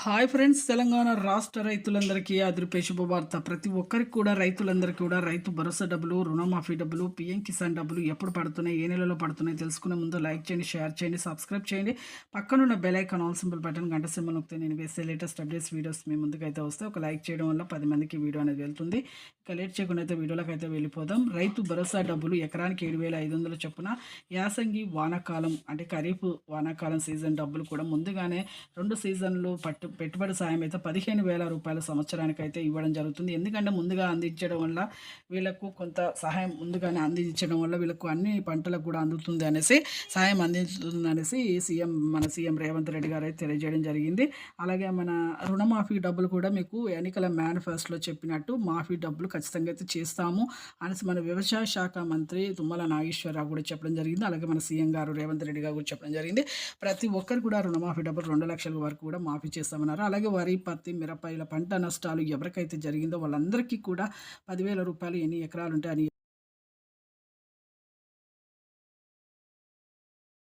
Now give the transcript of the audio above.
Hi friends, Telangana రాష్ట్ర రైతులందరికీ అదిరిపే శుభవార్త. ప్రతి ఒక్కరికి కూడా రైతులందరికీ కూడా రైతు భరోసా డబ్బులు, రుణమాఫీ డబ్బులు, పీఎం కిసాన్ డబ్బులు ఎప్పుడు పడుతున్నాయి, ఏ నెలలో పడుతున్నాయి తెలుసుకునే ముందు లైక్ చేయండి, షేర్ చేయండి, సబ్స్క్రైబ్ చేయండి. పక్కనున్న bell icon all symbol button గంట సింబల్ నొక్కితే నేను వేసే లేటెస్ట్ అప్డేట్స్ వీడియోస్ మీ ముందుకైతే వస్తే ఒక లైక్ చేయడం వల్ల 10 మందికి వీడియో అనేది వెళ్తుంది. ఇక లేట్ చేయకుండా అయితే వీడియోలోకి అయితే వెళ్ళిపోదాం. రైతు భరోసా డబ్బులు ఎకరానికి 7,500 చొప్పున యాసంగి వానాకాలం అంటే ఖరీఫ్ వానాకాలం సీజన్ డబ్బులు కూడా ముందుగానే 2 సీజన్లు పెట్టుబడి సాయం అయితే 15,000 రూపాయల సంవత్సరానికి అయితే ఇవ్వడం జరుగుతుంది. ఎందుకంటే ముందుగా అందించడం వల్ల వీళ్ళకు కొంత సహాయం ముందుగానే అందించడం వల్ల వీళ్ళకు అన్ని పంటలకు కూడా అందుతుంది అనేసి సహాయం అందించుతుంది అనేసి మన సీఎం రేవంత్ రెడ్డి గారు అయితే తెలియజేయడం జరిగింది. అలాగే మన రుణమాఫీ డబ్బులు కూడా మీకు ఎన్నికల మేనిఫెస్టోలో చెప్పినట్టు మాఫీ డబ్బులు ఖచ్చితంగా అయితే చేస్తాము అనేసి మన వ్యవసాయ శాఖ మంత్రి తుమ్మల నాగేశ్వరరావు కూడా చెప్పడం జరిగింది. అలాగే మన సీఎం గారు రేవంత్ రెడ్డి గారు కూడా చెప్పడం జరిగింది. ప్రతి ఒక్కరు కూడా రుణమాఫీ డబ్బులు 2 లక్షల వరకు కూడా మాఫీ చేస్తామన్నారు. అలాగే వరి, పత్తి, మిరప ఇలా పంట నష్టాలు ఎవరికైతే జరిగిందో వాళ్ళందరికీ కూడా 10,000 రూపాయలు ఎన్ని ఎకరాలు ఉంటే అని